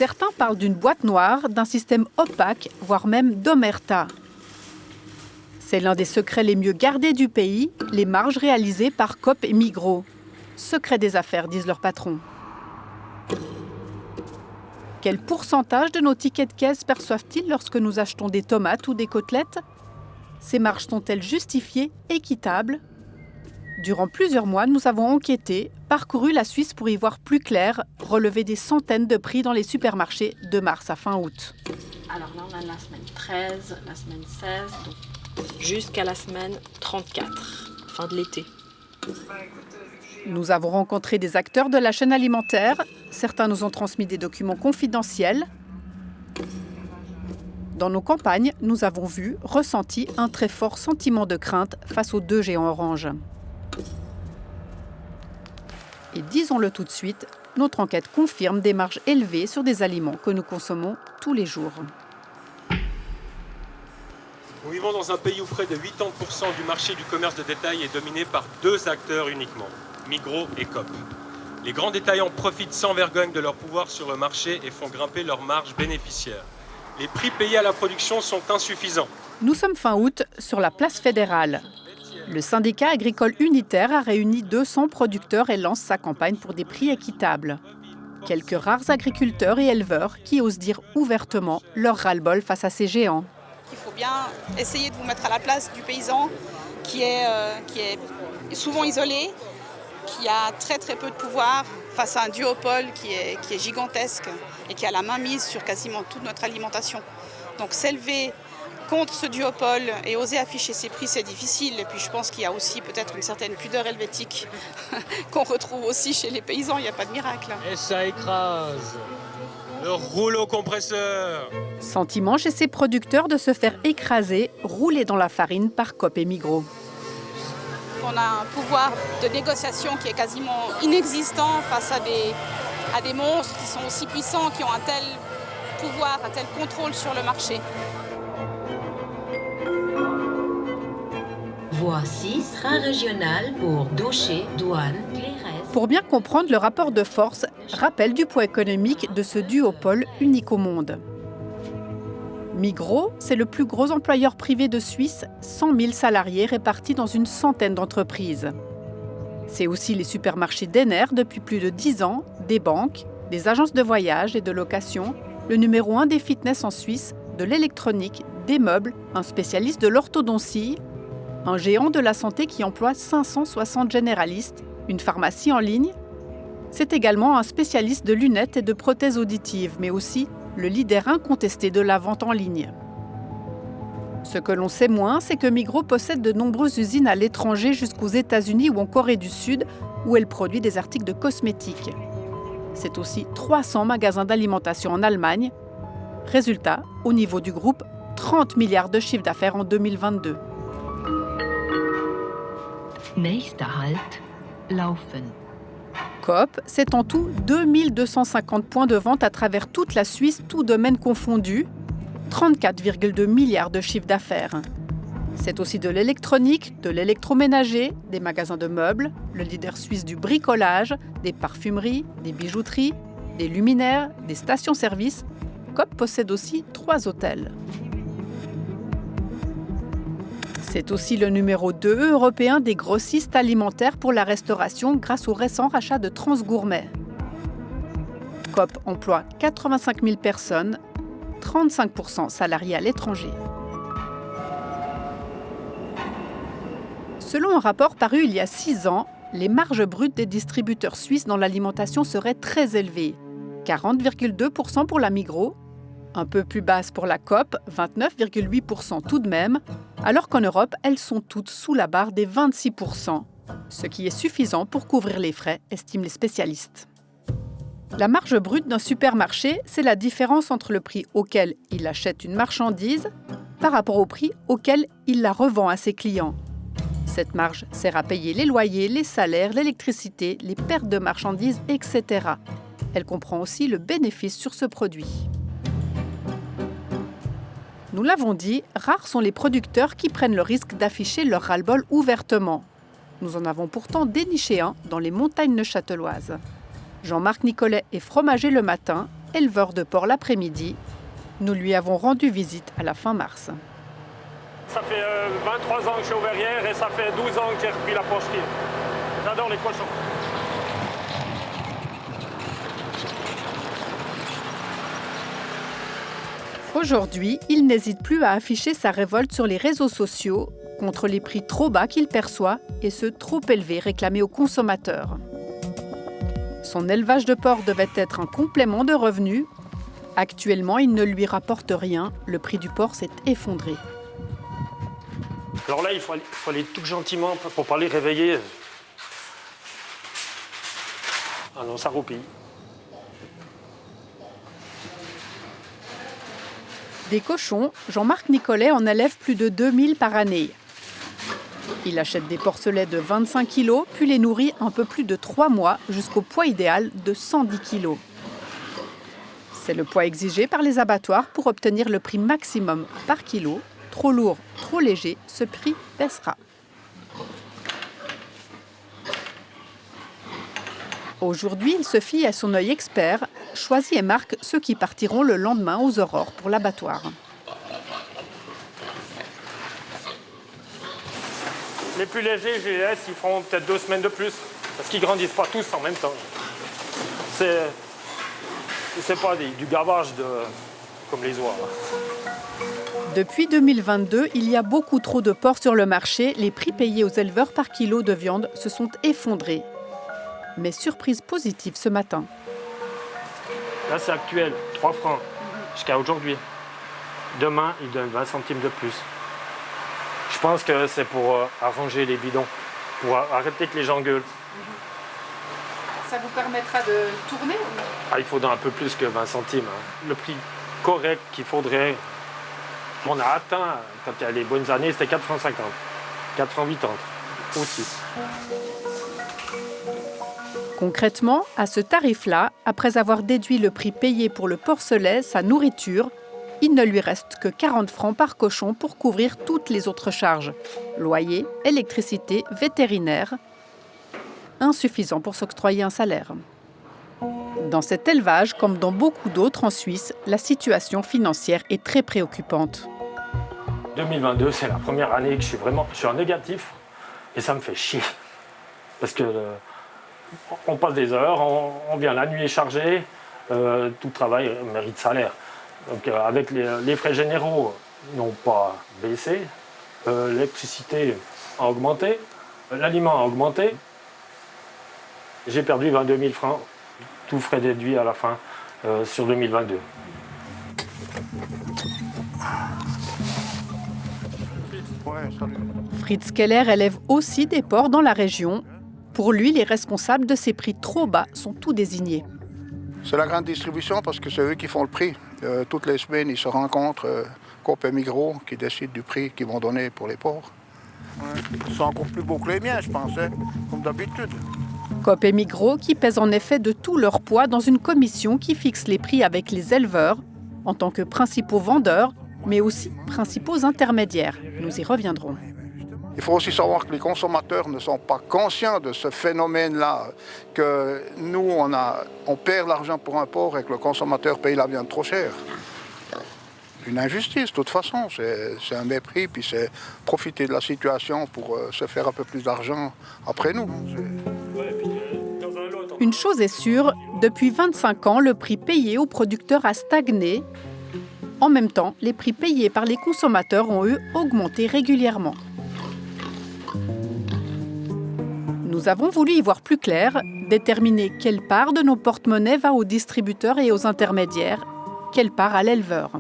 Certains parlent d'une boîte noire, d'un système opaque, voire même d'omerta. C'est l'un des secrets les mieux gardés du pays, les marges réalisées par Coop et Migros. Secret des affaires, disent leurs patrons. Quel pourcentage de nos tickets de caisse perçoivent-ils lorsque nous achetons des tomates ou des côtelettes? Ces marges sont-elles justifiées, équitables? Durant plusieurs mois, nous avons enquêté, parcouru la Suisse pour y voir plus clair, relevé des centaines de prix dans les supermarchés de mars à fin août. Alors là, on a la semaine 13, la semaine 16, donc jusqu'à la semaine 34, fin de l'été. Nous avons rencontré des acteurs de la chaîne alimentaire. Certains nous ont transmis des documents confidentiels. Dans nos campagnes, nous avons vu, ressenti un très fort sentiment de crainte face aux deux géants orange. Et disons-le tout de suite, notre enquête confirme des marges élevées sur des aliments que nous consommons tous les jours. Nous vivons dans un pays où près de 80% du marché du commerce de détail est dominé par deux acteurs uniquement, Migros et Coop. Les grands détaillants profitent sans vergogne de leur pouvoir sur le marché et font grimper leurs marges bénéficiaires. Les prix payés à la production sont insuffisants. Nous sommes fin août sur la place fédérale. Le syndicat agricole unitaire a réuni 200 producteurs et lance sa campagne pour des prix équitables. Quelques rares agriculteurs et éleveurs qui osent dire ouvertement leur ras-le-bol face à ces géants. Il faut bien essayer de vous mettre à la place du paysan qui est souvent isolé, qui a très très peu de pouvoir face à un duopole qui est gigantesque et qui a la main mise sur quasiment toute notre alimentation. Donc s'élever contre ce duopole et oser afficher ses prix, c'est difficile. Et puis je pense qu'il y a aussi peut-être une certaine pudeur helvétique qu'on retrouve aussi chez les paysans, il n'y a pas de miracle. Et ça écrase le rouleau compresseur. Sentiment chez ces producteurs de se faire écraser, rouler dans la farine par Coop et Migros. On a un pouvoir de négociation qui est quasiment inexistant face à des monstres qui sont aussi puissants, qui ont un tel pouvoir, un tel contrôle sur le marché. Voici train régional pour Doucher, Douane, Clérès. Pour bien comprendre le rapport de force, rappel du poids économique de ce duopole unique au monde. Migros, c'est le plus gros employeur privé de Suisse, 100 000 salariés répartis dans une centaine d'entreprises. C'est aussi les supermarchés Denner depuis plus de 10 ans, des banques, des agences de voyage et de location, le numéro 1 des fitness en Suisse, de l'électronique, des meubles, un spécialiste de l'orthodontie, un géant de la santé qui emploie 560 généralistes, une pharmacie en ligne. C'est également un spécialiste de lunettes et de prothèses auditives, mais aussi le leader incontesté de la vente en ligne. Ce que l'on sait moins, c'est que Migros possède de nombreuses usines à l'étranger jusqu'aux États-Unis ou en Corée du Sud, où elle produit des articles de cosmétiques. C'est aussi 300 magasins d'alimentation en Allemagne. Résultat, au niveau du groupe, 30 milliards de chiffre d'affaires en 2022. Nächster Halt, Laufen. Coop, c'est en tout 2250 points de vente à travers toute la Suisse, tous domaines confondus, 34,2 milliards de chiffre d'affaires. C'est aussi de l'électronique, de l'électroménager, des magasins de meubles, le leader suisse du bricolage, des parfumeries, des bijouteries, des luminaires, des stations-service. Coop possède aussi 3 hôtels. C'est aussi le numéro 2 européen des grossistes alimentaires pour la restauration grâce au récent rachat de Transgourmet. Coop emploie 85 000 personnes, 35% salariés à l'étranger. Selon un rapport paru il y a 6 ans, les marges brutes des distributeurs suisses dans l'alimentation seraient très élevées. 40,2% pour la Migros, un peu plus basse pour la Coop, 29,8% tout de même, alors qu'en Europe, elles sont toutes sous la barre des 26%, ce qui est suffisant pour couvrir les frais, estiment les spécialistes. La marge brute d'un supermarché, c'est la différence entre le prix auquel il achète une marchandise par rapport au prix auquel il la revend à ses clients. Cette marge sert à payer les loyers, les salaires, l'électricité, les pertes de marchandises, etc. Elle comprend aussi le bénéfice sur ce produit. Nous l'avons dit, rares sont les producteurs qui prennent le risque d'afficher leur ras-le-bol ouvertement. Nous en avons pourtant déniché un dans les montagnes neuchâteloises. Jean-Marc Nicolet est fromager le matin, éleveur de porc l'après-midi. Nous lui avons rendu visite à la fin mars. Ça fait 23 ans que je suis au verrière et ça fait 12 ans que j'ai repris la porcherie. J'adore les cochons. Aujourd'hui, il n'hésite plus à afficher sa révolte sur les réseaux sociaux contre les prix trop bas qu'il perçoit et ceux trop élevés réclamés aux consommateurs. Son élevage de porc devait être un complément de revenus. Actuellement, il ne lui rapporte rien. Le prix du porc s'est effondré. Alors là, il faut aller tout gentiment pour pas les réveiller. Ah non, ça roupille. Des cochons, Jean-Marc Nicolet en élève plus de 2000 par année. Il achète des porcelets de 25 kg, puis les nourrit un peu plus de 3 mois jusqu'au poids idéal de 110 kg. C'est le poids exigé par les abattoirs pour obtenir le prix maximum par kilo. Trop lourd, trop léger, ce prix baissera. Aujourd'hui, il se fie à son œil expert, choisit et marque ceux qui partiront le lendemain aux aurores pour l'abattoir. Les plus légers GS, ils feront peut-être 2 semaines de plus, parce qu'ils grandissent pas tous en même temps. C'est pas du gavage comme les oies. Depuis 2022, il y a beaucoup trop de porcs sur le marché. Les prix payés aux éleveurs par kilo de viande se sont effondrés. Mais surprise positive ce matin. Là, c'est actuel, 3 francs jusqu'à aujourd'hui. Demain, ils donnent 20 centimes de plus. Je pense que c'est pour arranger les bidons, pour arrêter que les gens gueulent. Ça vous permettra de tourner ? Il faudra un peu plus que 20 centimes. Le prix correct qu'il faudrait, on a atteint, quand il y a les bonnes années, c'était 4,50 francs. 4,80 francs aussi. Concrètement, à ce tarif-là, après avoir déduit le prix payé pour le porcelet, sa nourriture, il ne lui reste que 40 francs par cochon pour couvrir toutes les autres charges. Loyer, électricité, vétérinaire. Insuffisant pour s'octroyer un salaire. Dans cet élevage, comme dans beaucoup d'autres en Suisse, la situation financière est très préoccupante. 2022, c'est la première année que je suis en négatif et ça me fait chier. Parce que on passe des heures, on vient, la nuit est chargée, tout travail mérite salaire. Donc avec les frais généraux n'ont pas baissé, l'électricité a augmenté, l'aliment a augmenté. J'ai perdu 22 000 francs, tout frais déduits à la fin, sur 2022. Fritz Keller élève aussi des porcs dans la région. Pour lui, les responsables de ces prix trop bas sont tout désignés. C'est la grande distribution parce que c'est eux qui font le prix. Toutes les semaines, ils se rencontrent, Coop et Migros, qui décident du prix qu'ils vont donner pour les porcs. Ouais. Ils sont encore plus beaux que les miens, je pense, hein, comme d'habitude. Coop et Migros qui pèsent en effet de tout leur poids dans une commission qui fixe les prix avec les éleveurs en tant que principaux vendeurs, mais aussi principaux intermédiaires. Nous y reviendrons. Il faut aussi savoir que les consommateurs ne sont pas conscients de ce phénomène-là, que nous, on perd l'argent pour un porc et que le consommateur paye la viande trop chère. Une injustice, de toute façon, c'est un mépris, puis c'est profiter de la situation pour se faire un peu plus d'argent après nous. Une chose est sûre, depuis 25 ans, le prix payé aux producteurs a stagné. En même temps, les prix payés par les consommateurs ont, eux, augmenté régulièrement. Nous avons voulu y voir plus clair, déterminer quelle part de nos porte-monnaies va aux distributeurs et aux intermédiaires, quelle part à l'éleveur.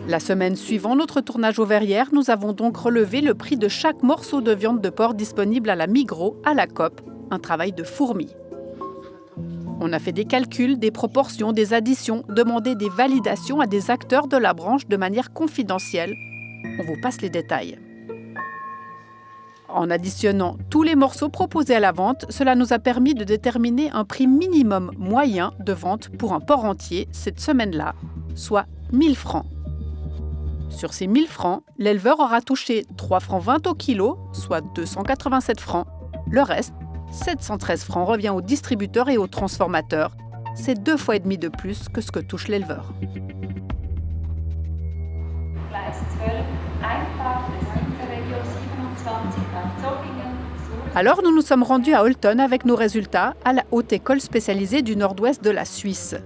La semaine suivant notre tournage aux verrières, nous avons donc relevé le prix de chaque morceau de viande de porc disponible à la Migros, à la Coop, un travail de fourmi. On a fait des calculs, des proportions, des additions, demandé des validations à des acteurs de la branche de manière confidentielle. On vous passe les détails. En additionnant tous les morceaux proposés à la vente, cela nous a permis de déterminer un prix minimum moyen de vente pour un porc entier cette semaine-là, soit 1000 francs. Sur ces 1000 francs, l'éleveur aura touché 3,20 francs au kilo, soit 287 francs. Le reste, 713 francs, revient aux distributeurs et aux transformateurs. c'est 2,5 fois de plus que ce que touche l'éleveur. Alors nous nous sommes rendus à Olten avec nos résultats à la Haute École spécialisée du nord-ouest de la Suisse.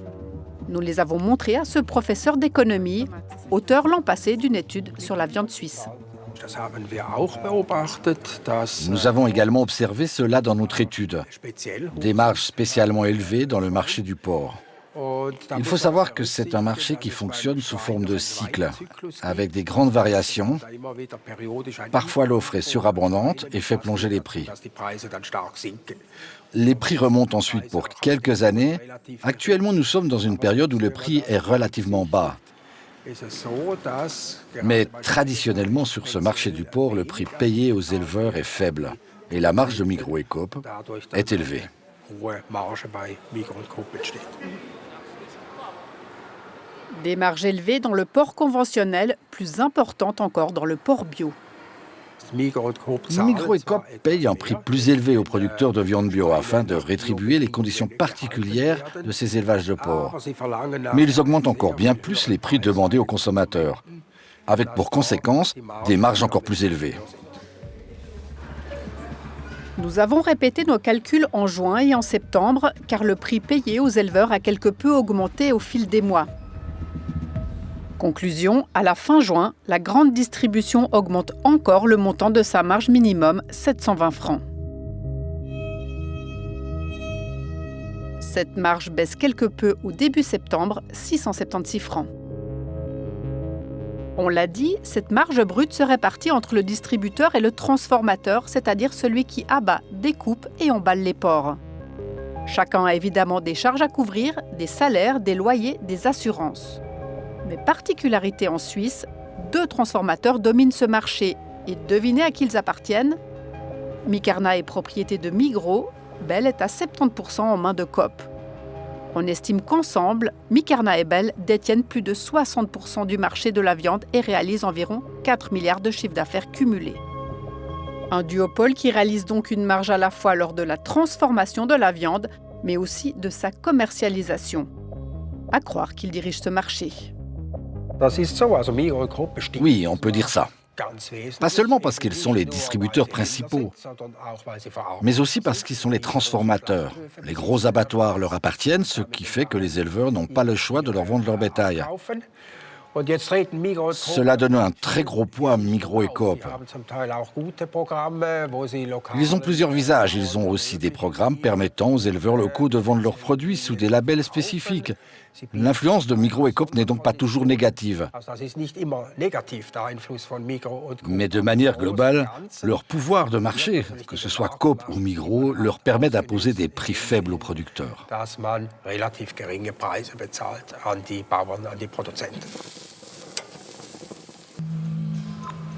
Nous les avons montrés à ce professeur d'économie, auteur l'an passé d'une étude sur la viande suisse. Nous avons également observé cela dans notre étude, des marges spécialement élevées dans le marché du porc. Il faut savoir que c'est un marché qui fonctionne sous forme de cycle, avec des grandes variations. Parfois l'offre est surabondante et fait plonger les prix. Les prix remontent ensuite pour quelques années. Actuellement, nous sommes dans une période où le prix est relativement bas. Mais traditionnellement, sur ce marché du porc, le prix payé aux éleveurs est faible et la marge de Migros et Coop est élevée. Des marges élevées dans le porc conventionnel, plus importantes encore dans le porc bio. Migros et Coop payent un prix plus élevé aux producteurs de viande bio afin de rétribuer les conditions particulières de ces élevages de porc. Mais ils augmentent encore bien plus les prix demandés aux consommateurs, avec pour conséquence des marges encore plus élevées. Nous avons répété nos calculs en juin et en septembre, car le prix payé aux éleveurs a quelque peu augmenté au fil des mois. Conclusion, à la fin juin, la grande distribution augmente encore le montant de sa marge minimum, 720 francs. Cette marge baisse quelque peu au début septembre, 676 francs. On l'a dit, cette marge brute se répartit entre le distributeur et le transformateur, c'est-à-dire celui qui abat, découpe et emballe les porcs. Chacun a évidemment des charges à couvrir, des salaires, des loyers, des assurances. Mais particularité en Suisse, 2 transformateurs dominent ce marché. Et devinez à qui ils appartiennent ? Micarna est propriété de Migros, Bell est à 70% en main de Coop. On estime qu'ensemble, Micarna et Bell détiennent plus de 60% du marché de la viande et réalisent environ 4 milliards de chiffre d'affaires cumulés. Un duopole qui réalise donc une marge à la fois lors de la transformation de la viande, mais aussi de sa commercialisation. À croire qu'il dirige ce marché. Oui, on peut dire ça. Pas seulement parce qu'ils sont les distributeurs principaux, mais aussi parce qu'ils sont les transformateurs. Les gros abattoirs leur appartiennent, ce qui fait que les éleveurs n'ont pas le choix de leur vendre leur bétail. Cela donne un très gros poids à Migros et Coop. Ils ont plusieurs visages. Ils ont aussi des programmes permettant aux éleveurs locaux de vendre leurs produits sous des labels spécifiques. L'influence de Migros et Coop n'est donc pas toujours négative. Mais de manière globale, leur pouvoir de marché, que ce soit Coop ou Migros, leur permet d'imposer des prix faibles aux producteurs.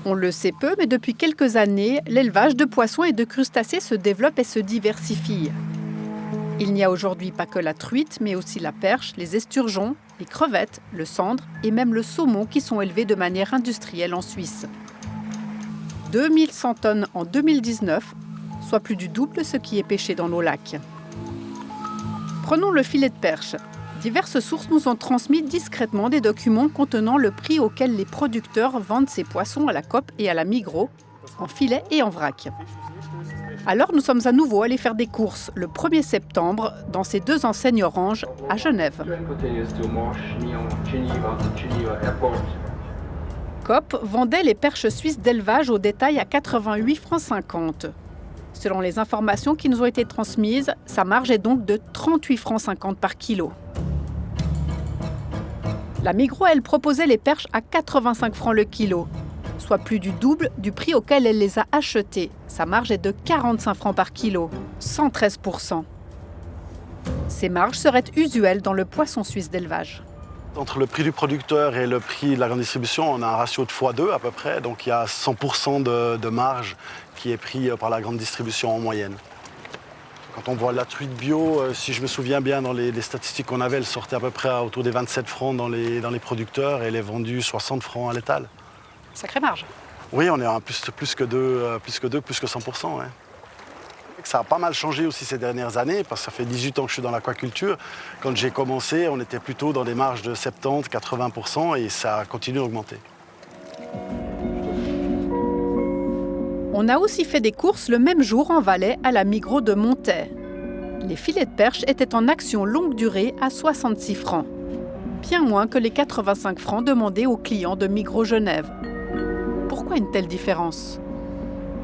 On le sait peu, mais depuis quelques années, l'élevage de poissons et de crustacés se développe et se diversifie. Il n'y a aujourd'hui pas que la truite, mais aussi la perche, les esturgeons, les crevettes, le sandre et même le saumon qui sont élevés de manière industrielle en Suisse. 2100 tonnes en 2019, soit plus du double de ce qui est pêché dans nos lacs. Prenons le filet de perche. Diverses sources nous ont transmis discrètement des documents contenant le prix auquel les producteurs vendent ces poissons à la Coop et à la Migros, en filet et en vrac. Alors nous sommes à nouveau allés faire des courses le 1er septembre dans ces 2 enseignes oranges à Genève. Coop vendait les perches suisses d'élevage au détail à 88 francs 50. Selon les informations qui nous ont été transmises, sa marge est donc de 38 francs 50 par kilo. La Migros, elle, proposait les perches à 85 francs le kilo, soit plus du double du prix auquel elle les a achetées. Sa marge est de 45 francs par kilo, 113%. Ces marges seraient usuelles dans le poisson suisse d'élevage. Entre le prix du producteur et le prix de la grande distribution, on a un ratio de x2 à peu près, donc il y a 100% de marge qui est pris par la grande distribution en moyenne. Quand on voit la truite bio, si je me souviens bien, dans les statistiques qu'on avait, elle sortait à peu près autour des 27 francs dans les producteurs et elle est vendue 60 francs à l'étal. Sacrée marge. Oui, on est à plus que 100%. Ouais. Ça a pas mal changé aussi ces dernières années, parce que ça fait 18 ans que je suis dans l'aquaculture. Quand j'ai commencé, on était plutôt dans des marges de 70-80% et ça continue d'augmenter. On a aussi fait des courses le même jour en Valais à la Migros de Montaix. Les filets de perche étaient en action longue durée à 66 francs. Bien moins que les 85 francs demandés aux clients de Migros Genève. Pourquoi une telle différence ?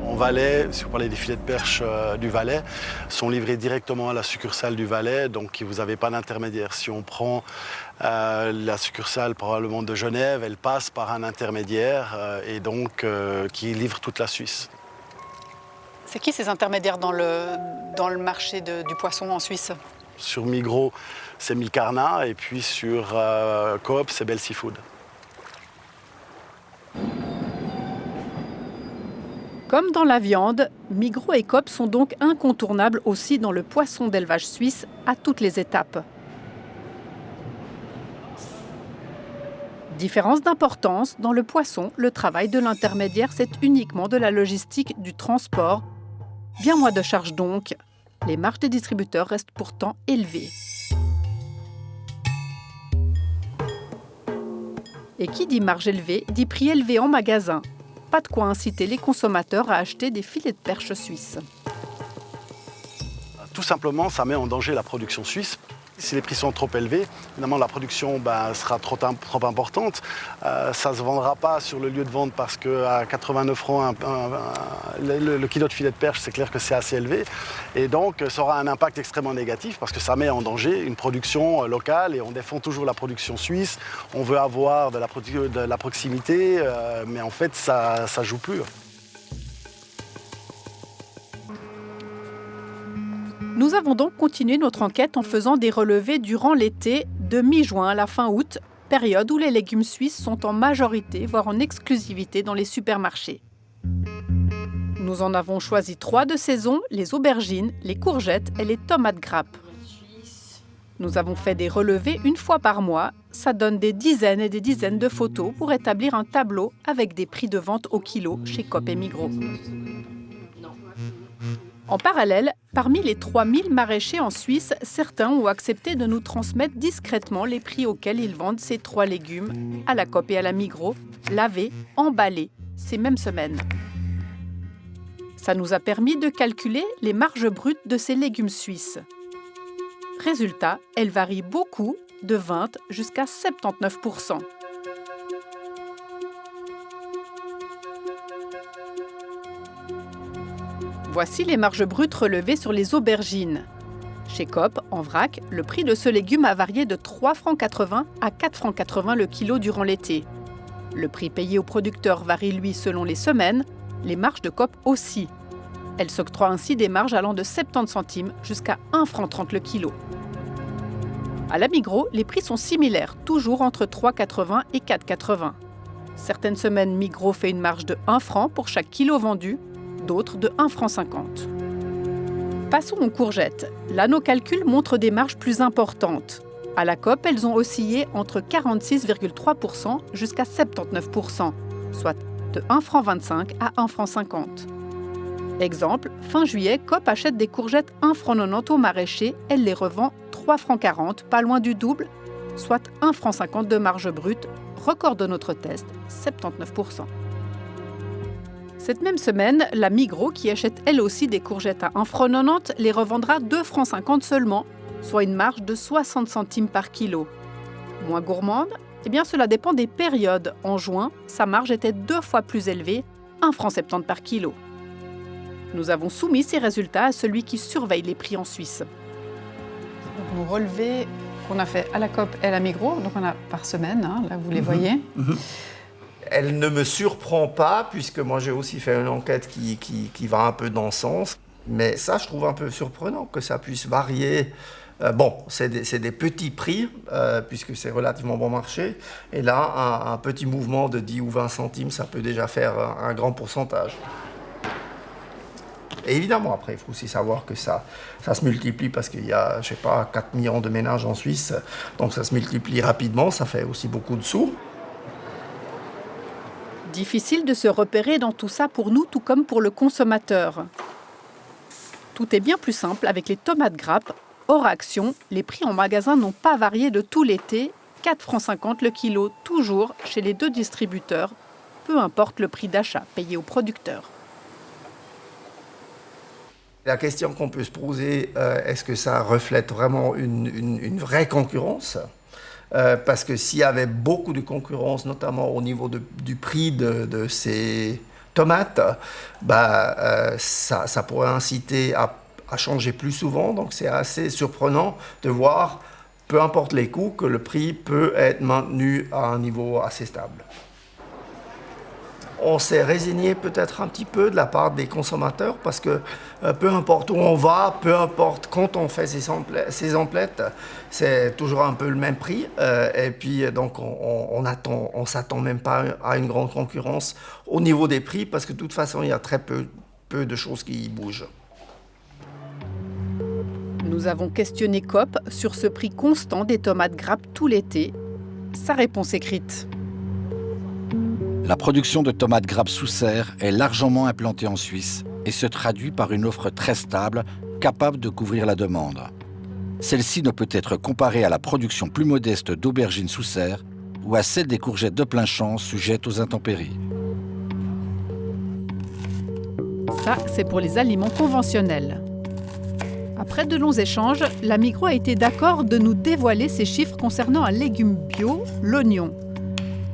En Valais, si vous parlez des filets de perche du Valais, sont livrés directement à la succursale du Valais, donc vous n'avez pas d'intermédiaire. Si on prend la succursale probablement de Genève, elle passe par un intermédiaire et donc qui livre toute la Suisse. C'est qui ces intermédiaires dans le marché du poisson en Suisse ? Sur Migros, c'est Milcarna et puis sur Coop, c'est Bell Seafood. Comme dans la viande, Migros et Coop sont donc incontournables aussi dans le poisson d'élevage suisse à toutes les étapes. Différence d'importance, dans le poisson, le travail de l'intermédiaire, c'est uniquement de la logistique du transport. Bien moins de charges donc. Les marges des distributeurs restent pourtant élevées. Et qui dit marge élevée, dit prix élevé en magasin. Pas de quoi inciter les consommateurs à acheter des filets de perche suisses. Tout simplement, ça met en danger la production suisse. Si les prix sont trop élevés, évidemment, la production sera trop importante. Ça ne se vendra pas sur le lieu de vente parce qu'à 89 francs, le kilo de filet de perche, c'est clair que c'est assez élevé. Et donc, ça aura un impact extrêmement négatif parce que ça met en danger une production locale et on défend toujours la production suisse. On veut avoir de la proximité, mais en fait, ça ne joue plus. Nous avons donc continué notre enquête en faisant des relevés durant l'été, de mi-juin à la fin août, période où les légumes suisses sont en majorité, voire en exclusivité dans les supermarchés. Nous en avons choisi 3 de saison, les aubergines, les courgettes et les tomates grappes. Nous avons fait des relevés une fois par mois. Ça donne des dizaines et des dizaines de photos pour établir un tableau avec des prix de vente au kilo chez Coop et Migros. En parallèle, parmi les 3000 maraîchers en Suisse, certains ont accepté de nous transmettre discrètement les prix auxquels ils vendent ces 3 légumes à la Coop et à la Migros, lavés, emballés, ces mêmes semaines. Ça nous a permis de calculer les marges brutes de ces légumes suisses. Résultat, elles varient beaucoup, de 20 jusqu'à 79%. Voici les marges brutes relevées sur les aubergines. Chez Coop, en vrac, le prix de ce légume a varié de 3,80 francs à 4,80 francs le kilo durant l'été. Le prix payé aux producteurs varie, lui, selon les semaines, les marges de Coop aussi. Elle s'octroie ainsi des marges allant de 70 centimes jusqu'à 1,30 franc le kilo. À la Migros, les prix sont similaires, toujours entre 3,80 et 4,80. Certaines semaines, Migros fait une marge de 1 franc pour chaque kilo vendu, d'autres de 1,50 franc. Passons aux courgettes. Là, nos calculs montrent des marges plus importantes. À la Coop, elles ont oscillé entre 46,3% jusqu'à 79%, soit de 1,25 franc à 1,50 franc. Exemple, fin juillet, Coop achète des courgettes 1,90 franc au maraîcher, elle les revend 3,40 francs, pas loin du double, soit 1,50 franc de marge brute, record de notre test, 79%. Cette même semaine, la Migros, qui achète elle aussi des courgettes à 1,90 franc, les revendra 2,50 francs seulement, soit une marge de 60 centimes par kilo. Moins gourmande ? Eh bien, cela dépend des périodes. En juin, sa marge était 2 fois plus élevée, 1,70 franc par kilo. Nous avons soumis ces résultats à celui qui surveille les prix en Suisse. Vous relevez qu'on a fait à la Coop et à la Migros, donc on a par semaine, hein, là vous les voyez. Elle ne me surprend pas, puisque moi j'ai aussi fait une enquête qui va un peu dans ce sens. Mais ça, je trouve un peu surprenant que ça puisse varier. Bon, c'est des petits prix, puisque c'est relativement bon marché. Et là, un petit mouvement de 10 ou 20 centimes, ça peut déjà faire un grand pourcentage. Et évidemment, après, il faut aussi savoir que ça se multiplie parce qu'il y a, je sais pas, 4 millions de ménages en Suisse. Donc ça se multiplie rapidement, ça fait aussi beaucoup de sous. Difficile de se repérer dans tout ça pour nous, tout comme pour le consommateur. Tout est bien plus simple avec les tomates grappes. Hors action, les prix en magasin n'ont pas varié de tout l'été. 4,50 francs le kilo, toujours chez les 2 distributeurs, peu importe le prix d'achat payé aux producteurs. La question qu'on peut se poser, est-ce que ça reflète vraiment une vraie concurrence ? Parce que s'il y avait beaucoup de concurrence, notamment au niveau du prix de ces tomates, ça pourrait inciter à changer plus souvent. Donc c'est assez surprenant de voir, peu importe les coûts, que le prix peut être maintenu à un niveau assez stable. On s'est résigné peut-être un petit peu de la part des consommateurs parce que peu importe où on va, peu importe quand on fait ces emplettes, c'est toujours un peu le même prix. Et puis donc on s'attend même pas à une grande concurrence au niveau des prix parce que de toute façon il y a très peu de choses qui bougent. Nous avons questionné Coop sur ce prix constant des tomates grappes tout l'été. Sa réponse écrite. La production de tomates grappes sous serre est largement implantée en Suisse et se traduit par une offre très stable, capable de couvrir la demande. Celle-ci ne peut être comparée à la production plus modeste d'aubergines sous serre ou à celle des courgettes de plein champ sujettes aux intempéries. Ça, c'est pour les aliments conventionnels. Après de longs échanges, la Migros a été d'accord de nous dévoiler ses chiffres concernant un légume bio, l'oignon.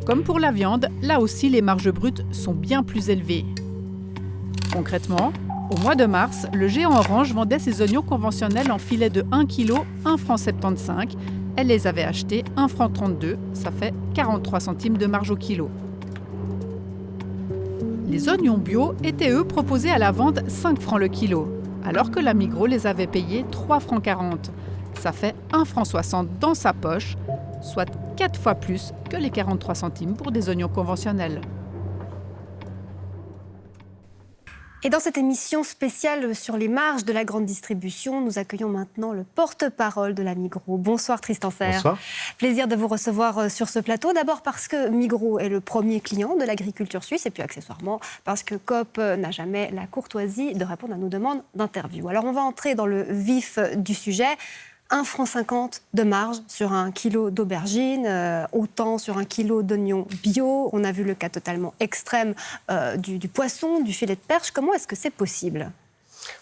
Comme pour la viande, là aussi les marges brutes sont bien plus élevées. Concrètement, au mois de mars, le géant orange vendait ses oignons conventionnels en filet de 1 kg, 1,75 franc. Elle les avait achetés 1,32 franc, ça fait 43 centimes de marge au kilo. Les oignons bio étaient eux proposés à la vente 5 francs le kilo, alors que la Migros les avait payés 3,40 francs. Ça fait 1,60 franc dans sa poche, soit 4 fois plus que les 43 centimes pour des oignons conventionnels. Et dans cette émission spéciale sur les marges de la grande distribution, nous accueillons maintenant le porte-parole de la Migros. Bonsoir Tristan Serre. Bonsoir. Plaisir de vous recevoir sur ce plateau. D'abord parce que Migros est le premier client de l'agriculture suisse et puis accessoirement parce que Coop n'a jamais la courtoisie de répondre à nos demandes d'interview. Alors on va entrer dans le vif du sujet. 1,50 franc de marge sur un kilo d'aubergines, autant sur un kilo d'oignons bio. On a vu le cas totalement extrême du poisson, du filet de perche. Comment est-ce que c'est possible ?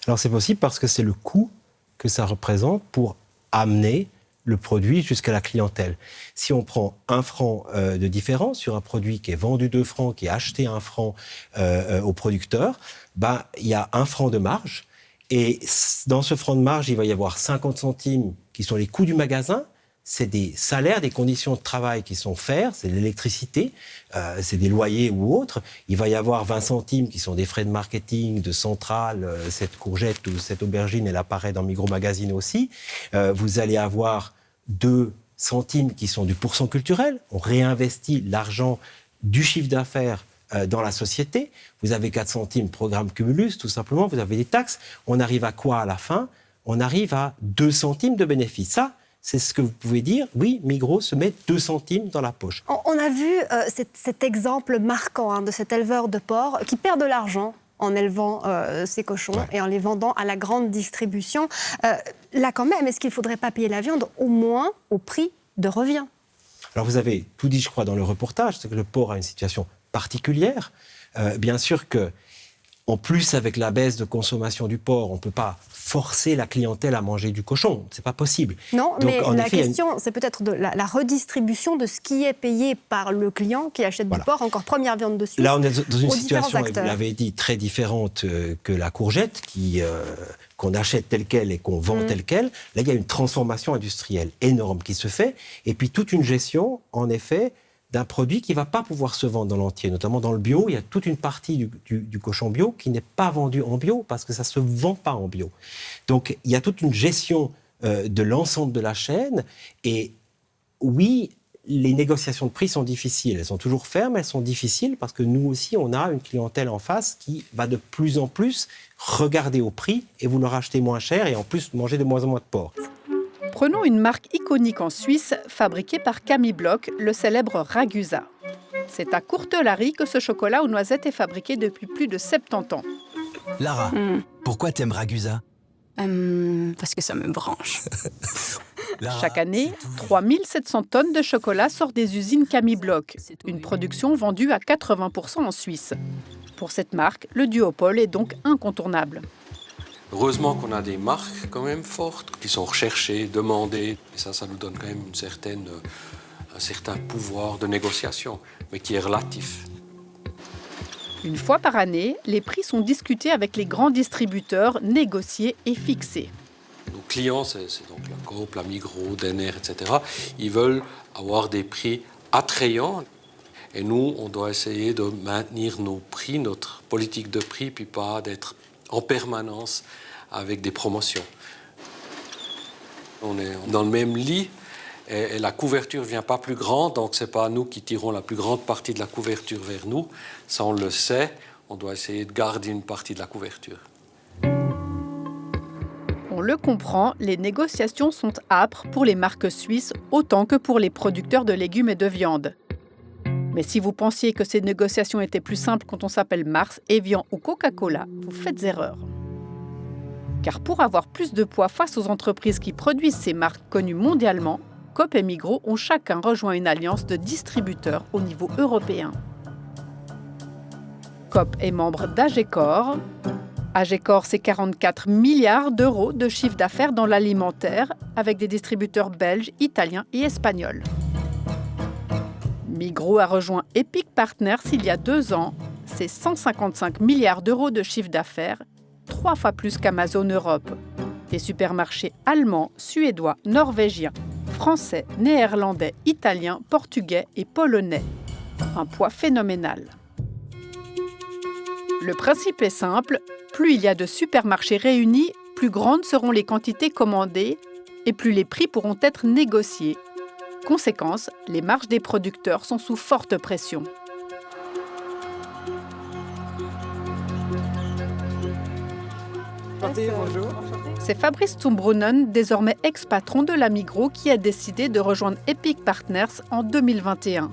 Alors c'est possible parce que c'est le coût que ça représente pour amener le produit jusqu'à la clientèle. Si on prend 1 franc de différence sur un produit qui est vendu 2 francs, qui est acheté 1 franc au producteur, il y a 1 franc de marge. Et dans ce franc de marge, il va y avoir 50 centimes qui sont les coûts du magasin. C'est des salaires, des conditions de travail qui sont faites, c'est de l'électricité, c'est des loyers ou autres. Il va y avoir 20 centimes qui sont des frais de marketing, de centrale. Cette courgette ou cette aubergine, elle apparaît dans Migros Magazine aussi. Vous allez avoir 2 centimes qui sont du pourcent culturel. On réinvestit l'argent du chiffre d'affaires dans la société. Vous avez 4 centimes programme Cumulus, tout simplement. Vous avez des taxes. On arrive à quoi à la fin ? On arrive à 2 centimes de bénéfice. Ça, c'est ce que vous pouvez dire. Oui, Migros se met 2 centimes dans la poche. On a vu cet exemple marquant de cet éleveur de porc qui perd de l'argent en élevant ses cochons et en les vendant à la grande distribution. Là, quand même, est-ce qu'il ne faudrait pas payer la viande au moins au prix de revient ? Alors, vous avez tout dit, je crois, dans le reportage, c'est que le porc a une situation particulière. Bien sûr que, en plus, avec la baisse de consommation du porc, on ne peut pas forcer la clientèle à manger du cochon. C'est pas possible. Non, donc, mais la question, c'est peut-être de la redistribution de ce qui est payé par le client qui achète du porc, encore première viande de Suisse. Là, on est dans une situation, vous l'avez dit, très différente que la courgette, qu'on achète telle qu'elle et qu'on vend telle qu'elle. Là, il y a une transformation industrielle énorme qui se fait, et puis toute une gestion, en effet, d'un produit qui ne va pas pouvoir se vendre dans l'entier. Notamment dans le bio, il y a toute une partie du cochon bio qui n'est pas vendu en bio parce que ça ne se vend pas en bio. Donc, il y a toute une gestion de l'ensemble de la chaîne. Et oui, les négociations de prix sont difficiles. Elles sont toujours fermes, elles sont difficiles parce que nous aussi, on a une clientèle en face qui va de plus en plus regarder au prix et vouloir acheter moins cher et en plus manger de moins en moins de porc. Prenons une marque iconique en Suisse, fabriquée par Camille Bloch, le célèbre Ragusa. C'est à Courtelary que ce chocolat aux noisettes est fabriqué depuis plus de 70 ans. Lara, pourquoi t'aimes Ragusa ? Parce que ça me branche. Chaque année, 3700 tonnes de chocolat sortent des usines Camille Bloch, une production vendue à 80% en Suisse. Pour cette marque, le duopole est donc incontournable. Heureusement qu'on a des marques quand même fortes, qui sont recherchées, demandées. Et ça nous donne quand même un certain pouvoir de négociation, mais qui est relatif. Une fois par année, les prix sont discutés avec les grands distributeurs, négociés et fixés. Nos clients, c'est donc la Coop, la Migros, Denner, etc. Ils veulent avoir des prix attrayants. Et nous, on doit essayer de maintenir nos prix, notre politique de prix, puis pas d'être en permanence avec des promotions. On est dans le même lit et la couverture ne vient pas plus grande, donc ce n'est pas nous qui tirons la plus grande partie de la couverture vers nous. Ça, on le sait, on doit essayer de garder une partie de la couverture. On le comprend, les négociations sont âpres pour les marques suisses autant que pour les producteurs de légumes et de viande. Mais si vous pensiez que ces négociations étaient plus simples quand on s'appelle Mars, Evian ou Coca-Cola, vous faites erreur. Car pour avoir plus de poids face aux entreprises qui produisent ces marques connues mondialement, Coop et Migros ont chacun rejoint une alliance de distributeurs au niveau européen. Coop est membre d'Agecor. Agecor, c'est 44 milliards d'euros de chiffre d'affaires dans l'alimentaire, avec des distributeurs belges, italiens et espagnols. Migros a rejoint Epic Partners il y a 2 ans. C'est 155 milliards d'euros de chiffre d'affaires, 3 fois plus qu'Amazon Europe. Des supermarchés allemands, suédois, norvégiens, français, néerlandais, italiens, portugais et polonais. Un poids phénoménal. Le principe est simple, plus il y a de supermarchés réunis, plus grandes seront les quantités commandées et plus les prix pourront être négociés. Conséquence, les marges des producteurs sont sous forte pression. Bonjour. C'est Fabrice Zumbrunnen, désormais ex-patron de la Migros, qui a décidé de rejoindre Epic Partners en 2021.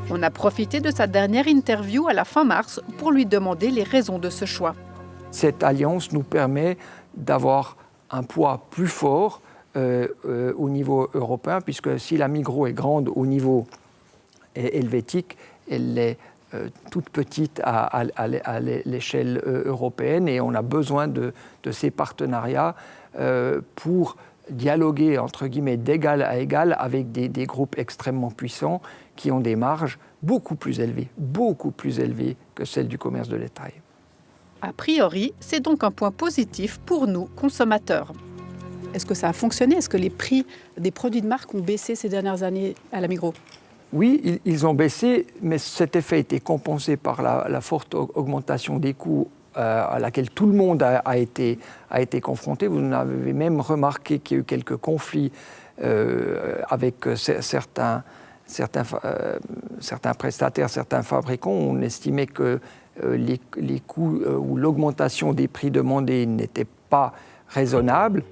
On a profité de sa dernière interview à la fin mars pour lui demander les raisons de ce choix. Cette alliance nous permet d'avoir un poids plus fort au niveau européen, puisque si la Migros est grande au niveau helvétique, elle est toute petite à l'échelle européenne, et on a besoin de ces partenariats pour dialoguer, entre guillemets, d'égal à égal avec des groupes extrêmement puissants qui ont des marges beaucoup plus élevées que celles du commerce de détail. A priori, c'est donc un point positif pour nous, consommateurs. Est-ce que ça a fonctionné? Est-ce que les prix des produits de marque ont baissé ces dernières années à la Migros? Oui, ils ont baissé, mais cet effet a été compensé par la forte augmentation des coûts à laquelle tout le monde a été confronté. Vous avez même remarqué qu'il y a eu quelques conflits avec certains prestataires, certains fabricants. On estimait que les coûts ou l'augmentation des prix demandés n'était pas raisonnable.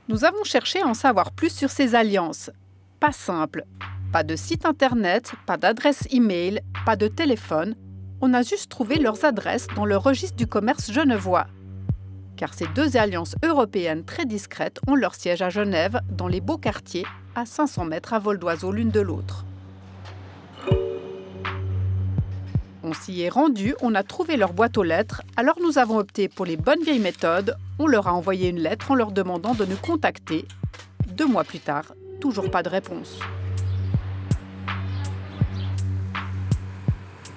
Nous avons cherché à en savoir plus sur ces alliances. Pas simple. Pas de site internet, pas d'adresse e-mail, pas de téléphone. On a juste trouvé leurs adresses dans le registre du commerce genevois. Car ces 2 alliances européennes très discrètes ont leur siège à Genève, dans les beaux quartiers, à 500 mètres à vol d'oiseau l'une de l'autre. On s'y est rendu, on a trouvé leur boîte aux lettres, alors nous avons opté pour les bonnes vieilles méthodes. On leur a envoyé une lettre en leur demandant de nous contacter. 2 mois plus tard, toujours pas de réponse.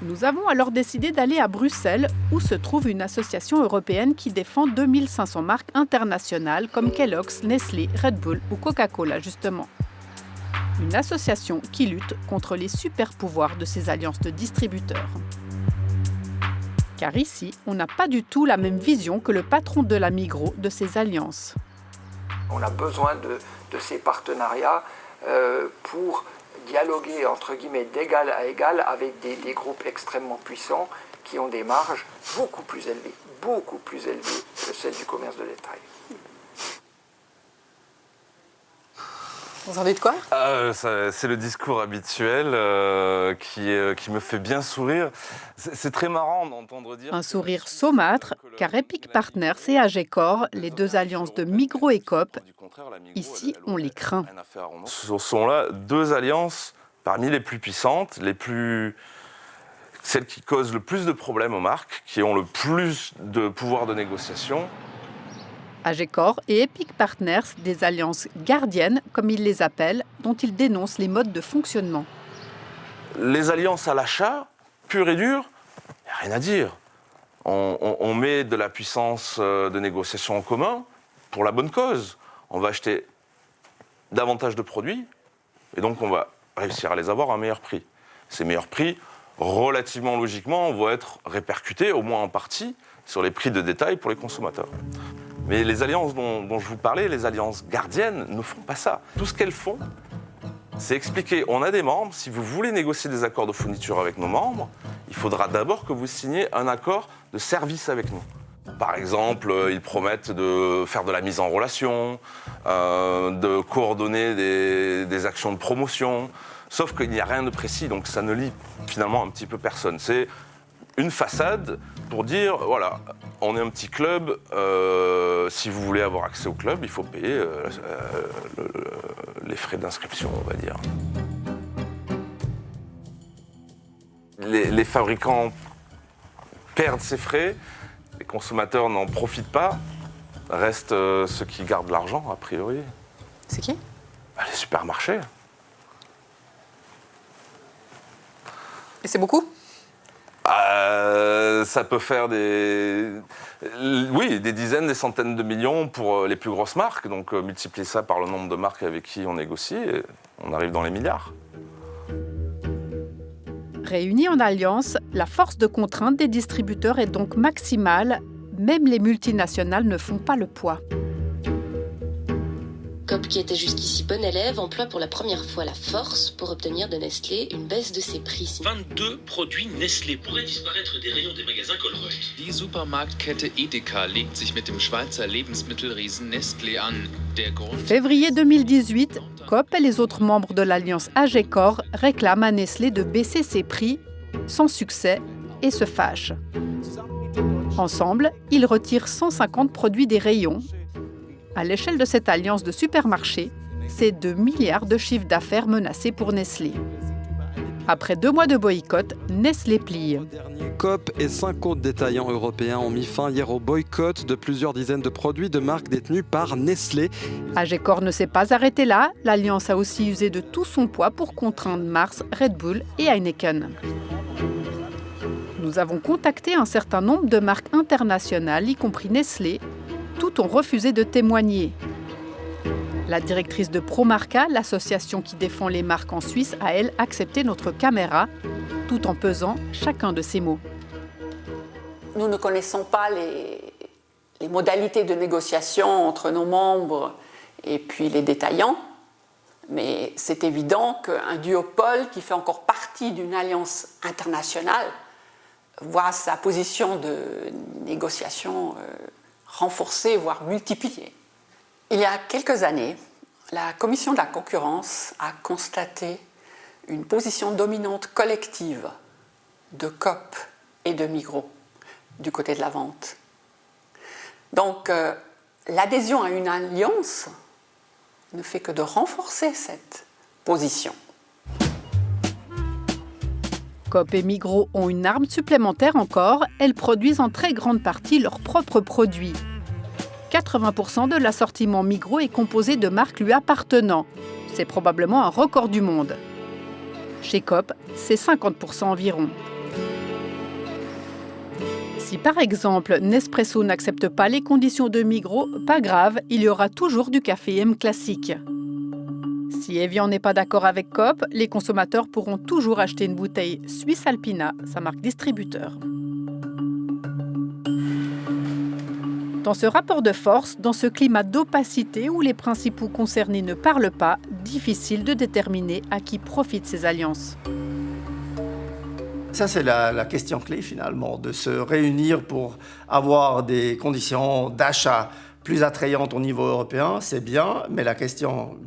Nous avons alors décidé d'aller à Bruxelles, où se trouve une association européenne qui défend 2500 marques internationales comme Kellogg's, Nestlé, Red Bull ou Coca-Cola justement. Une association qui lutte contre les super-pouvoirs de ces alliances de distributeurs. Car ici, on n'a pas du tout la même vision que le patron de la Migros de ces alliances. On a besoin de ces partenariats pour dialoguer, entre guillemets, d'égal à égal avec des groupes extrêmement puissants qui ont des marges beaucoup plus élevées que celles du commerce de détail. Vous en dites quoi? C'est le discours habituel qui me fait bien sourire. C'est très marrant d'entendre dire... Un sourire saumâtre, car Epic Partners et Agecor, les deux alliances de Migros et Coop, ici, on les craint. Ce sont là deux alliances parmi les plus puissantes, celles qui causent le plus de problèmes aux marques, qui ont le plus de pouvoir de négociation. Agecor et Epic Partners, des alliances gardiennes, comme ils les appellent, dont ils dénoncent les modes de fonctionnement. Les alliances à l'achat, pure et dure, il n'y a rien à dire. On met de la puissance de négociation en commun pour la bonne cause. On va acheter davantage de produits et donc on va réussir à les avoir à un meilleur prix. Ces meilleurs prix, relativement logiquement, vont être répercutés, au moins en partie, sur les prix de détail pour les consommateurs. Mais les alliances dont je vous parlais, les alliances gardiennes, ne font pas ça. Tout ce qu'elles font, c'est expliquer, on a des membres, si vous voulez négocier des accords de fourniture avec nos membres, il faudra d'abord que vous signiez un accord de service avec nous. Par exemple, ils promettent de faire de la mise en relation, de coordonner des actions de promotion, sauf qu'il n'y a rien de précis, donc ça ne lie finalement un petit peu personne. C'est une façade pour dire, voilà, on est un petit club, si vous voulez avoir accès au club, il faut payer les frais d'inscription, on va dire. Les fabricants perdent ces frais, les consommateurs n'en profitent pas, restent ceux qui gardent l'argent, a priori. C'est qui? Les supermarchés. Et c'est beaucoup? Ça peut faire des dizaines, des centaines de millions pour les plus grosses marques. Donc multiplier ça par le nombre de marques avec qui on négocie, et on arrive dans les milliards. Réunis en alliance, la force de contrainte des distributeurs est donc maximale. Même les multinationales ne font pas le poids. Coop, qui était jusqu'ici bon élève, emploie pour la première fois la force pour obtenir de Nestlé une baisse de ses prix. 22 produits Nestlé pourraient disparaître des rayons des magasins Colruyt. Die Supermarktkette Edeka legt sich mit dem Schweizer Lebensmittelriesen Nestlé an. Février 2018, Coop et les autres membres de l'alliance Agecor réclament à Nestlé de baisser ses prix, sans succès, et se fâchent. Ensemble, ils retirent 150 produits des rayons. À l'échelle de cette alliance de supermarchés, c'est 2 milliards de chiffre d'affaires menacés pour Nestlé. Après 2 mois de boycott, Nestlé plie. Coop et 5 autres détaillants européens ont mis fin hier au boycott de plusieurs dizaines de produits de marques détenues par Nestlé. Agecor ne s'est pas arrêté là. L'alliance a aussi usé de tout son poids pour contraindre Mars, Red Bull et Heineken. Nous avons contacté un certain nombre de marques internationales, y compris Nestlé. Toutes ont refusé de témoigner. La directrice de Promarca, l'association qui défend les marques en Suisse, a, elle, accepté notre caméra, tout en pesant chacun de ses mots. Nous ne connaissons pas les modalités de négociation entre nos membres et puis les détaillants, mais c'est évident qu'un duopole qui fait encore partie d'une alliance internationale voit sa position de négociation renforcée, voire multipliée. Il y a quelques années, la Commission de la concurrence a constaté une position dominante collective de Coop et de Migros du côté de la vente. Donc, l'adhésion à une alliance ne fait que de renforcer cette position. Coop et Migros ont une arme supplémentaire encore. Elles produisent en très grande partie leurs propres produits. 80% de l'assortiment Migros est composé de marques lui appartenant. C'est probablement un record du monde. Chez Coop, c'est 50% environ. Si par exemple Nespresso n'accepte pas les conditions de Migros, pas grave, il y aura toujours du café M classique. Si Evian n'est pas d'accord avec Coop, les consommateurs pourront toujours acheter une bouteille Suisse Alpina, sa marque distributeur. Dans ce rapport de force, dans ce climat d'opacité où les principaux concernés ne parlent pas, difficile de déterminer à qui profitent ces alliances. Ça, c'est la question clé finalement, de se réunir pour avoir des conditions d'achat plus attrayantes au niveau européen, c'est bien, mais la question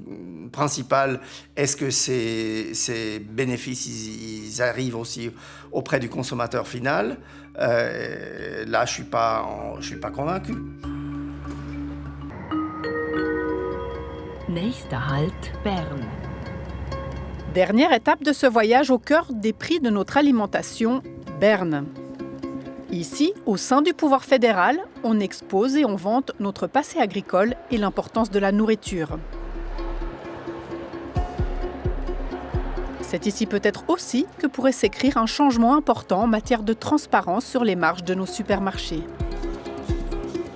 principal, est-ce que ces bénéfices ils arrivent aussi auprès du consommateur final? Là, je suis pas convaincu. Nächster Halt, Bern. Dernière étape de ce voyage au cœur des prix de notre alimentation, Berne. Ici, au sein du pouvoir fédéral, on expose et on vante notre passé agricole et l'importance de la nourriture. C'est ici peut-être aussi que pourrait s'écrire un changement important en matière de transparence sur les marges de nos supermarchés.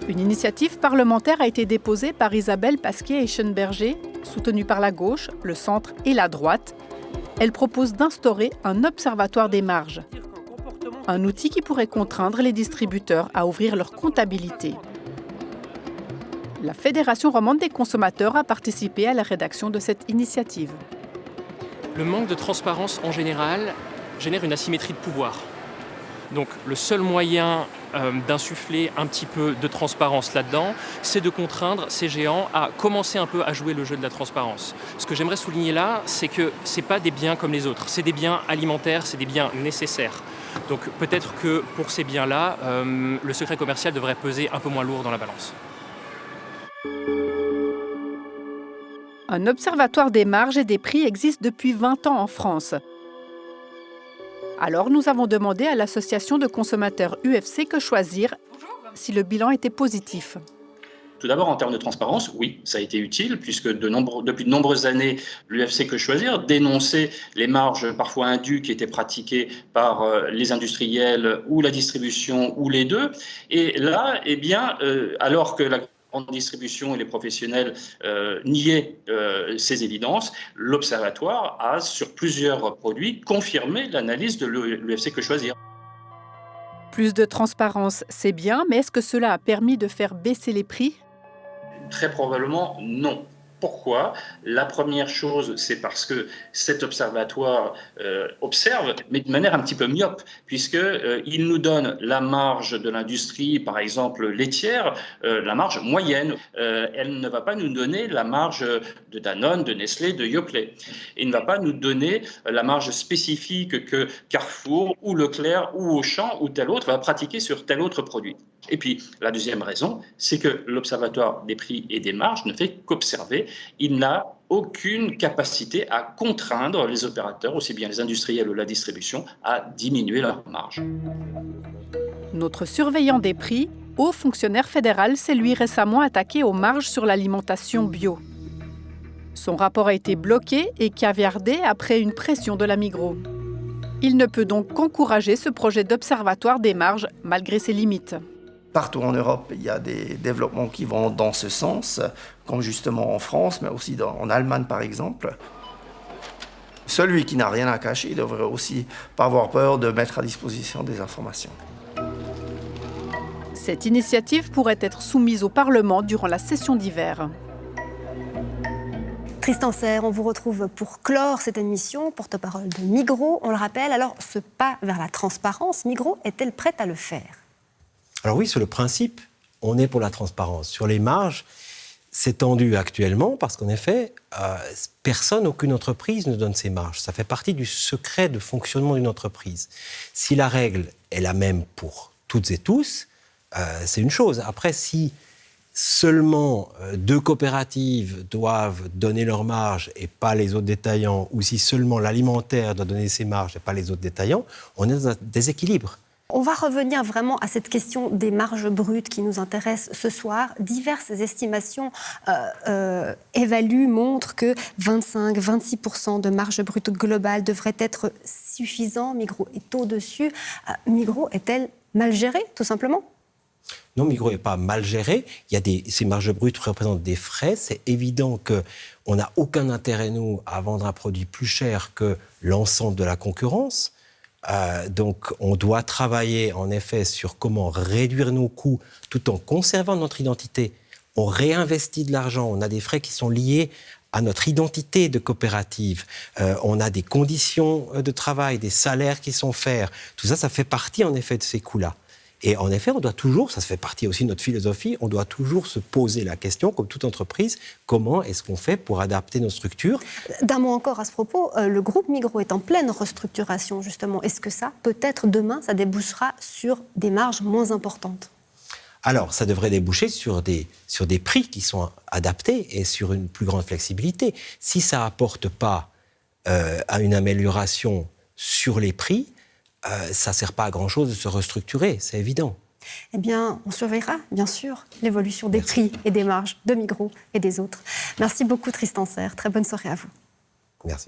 Une initiative parlementaire a été déposée par Isabelle Pasquier-Eichenberger, soutenue par la gauche, le centre et la droite. Elle propose d'instaurer un observatoire des marges, un outil qui pourrait contraindre les distributeurs à ouvrir leur comptabilité. La Fédération romande des consommateurs a participé à la rédaction de cette initiative. Le manque de transparence en général génère une asymétrie de pouvoir. Donc le seul moyen d'insuffler un petit peu de transparence là-dedans, c'est de contraindre ces géants à commencer un peu à jouer le jeu de la transparence. Ce que j'aimerais souligner là, c'est que ce n'est pas des biens comme les autres, c'est des biens alimentaires, c'est des biens nécessaires. Donc peut-être que pour ces biens-là, le secret commercial devrait peser un peu moins lourd dans la balance. Un observatoire des marges et des prix existe depuis 20 ans en France. Alors nous avons demandé à l'association de consommateurs UFC Que Choisir si le bilan était positif. Tout d'abord, en termes de transparence, oui, ça a été utile, puisque depuis de nombreuses années, l'UFC Que Choisir dénonçait les marges parfois indues qui étaient pratiquées par les industriels ou la distribution ou les deux. Et là, eh bien, alors que la grande distribution et les professionnels niaient ces évidences, l'Observatoire a, sur plusieurs produits, confirmé l'analyse de l'UFC Que Choisir. Plus de transparence, c'est bien, mais est-ce que cela a permis de faire baisser les prix ? Très probablement non. Pourquoi ? La première chose, c'est parce que cet observatoire observe, mais de manière un petit peu myope, puisqu'il nous donne la marge de l'industrie, par exemple laitière, la marge moyenne. Elle ne va pas nous donner la marge de Danone, de Nestlé, de Yoplait. Il ne va pas nous donner la marge spécifique que Carrefour ou Leclerc ou Auchan ou tel autre va pratiquer sur tel autre produit. Et puis, la deuxième raison, c'est que l'Observatoire des prix et des marges ne fait qu'observer. Il n'a aucune capacité à contraindre les opérateurs, aussi bien les industriels ou la distribution, à diminuer leurs marges. Notre surveillant des prix, haut fonctionnaire fédéral, s'est lui récemment attaqué aux marges sur l'alimentation bio. Son rapport a été bloqué et caviardé après une pression de la Migros. Il ne peut donc qu'encourager ce projet d'observatoire des marges, malgré ses limites. Partout en Europe, il y a des développements qui vont dans ce sens, comme justement en France, mais aussi en Allemagne par exemple. Celui qui n'a rien à cacher, il devrait aussi pas avoir peur de mettre à disposition des informations. Cette initiative pourrait être soumise au Parlement durant la session d'hiver. Tristan Serre, on vous retrouve pour clore cette émission, porte-parole de Migros, on le rappelle. Alors, ce pas vers la transparence, Migros est-elle prête à le faire ? Alors oui, sur le principe, on est pour la transparence. Sur les marges, c'est tendu actuellement parce qu'en effet, personne, aucune entreprise ne donne ses marges. Ça fait partie du secret de fonctionnement d'une entreprise. Si la règle est la même pour toutes et tous, c'est une chose. Après, si seulement deux coopératives doivent donner leurs marges et pas les autres détaillants, ou si seulement l'alimentaire doit donner ses marges et pas les autres détaillants, on est dans un déséquilibre. On va revenir vraiment à cette question des marges brutes qui nous intéresse ce soir. Diverses estimations montrent que 25-26% de marge brute globale devrait être suffisant. Migros est au-dessus. Migros est-elle mal gérée, tout simplement ? Non, Migros n'est pas mal géré. Ces marges brutes représentent des frais. C'est évident qu'on n'a aucun intérêt, nous, à vendre un produit plus cher que l'ensemble de la concurrence. Donc, on doit travailler, en effet, sur comment réduire nos coûts tout en conservant notre identité. On réinvestit de l'argent. On a des frais qui sont liés à notre identité de coopérative. On a des conditions de travail, des salaires qui sont faits. Tout ça, ça fait partie, en effet, de ces coûts-là. Et en effet, on doit toujours, ça fait partie aussi de notre philosophie, on doit toujours se poser la question, comme toute entreprise, comment est-ce qu'on fait pour adapter nos structures? D'un mot encore à ce propos, le groupe Migros est en pleine restructuration, justement. Est-ce que ça, peut-être demain, ça débouchera sur des marges moins importantes? Alors, ça devrait déboucher sur des prix qui sont adaptés et sur une plus grande flexibilité. Si ça n'apporte pas à une amélioration sur les prix, ça ne sert pas à grand-chose de se restructurer, c'est évident. Eh bien, on surveillera, bien sûr, l'évolution des prix et des marges de Migros et des autres. Merci beaucoup, Tristan Serre. Très bonne soirée à vous. Merci.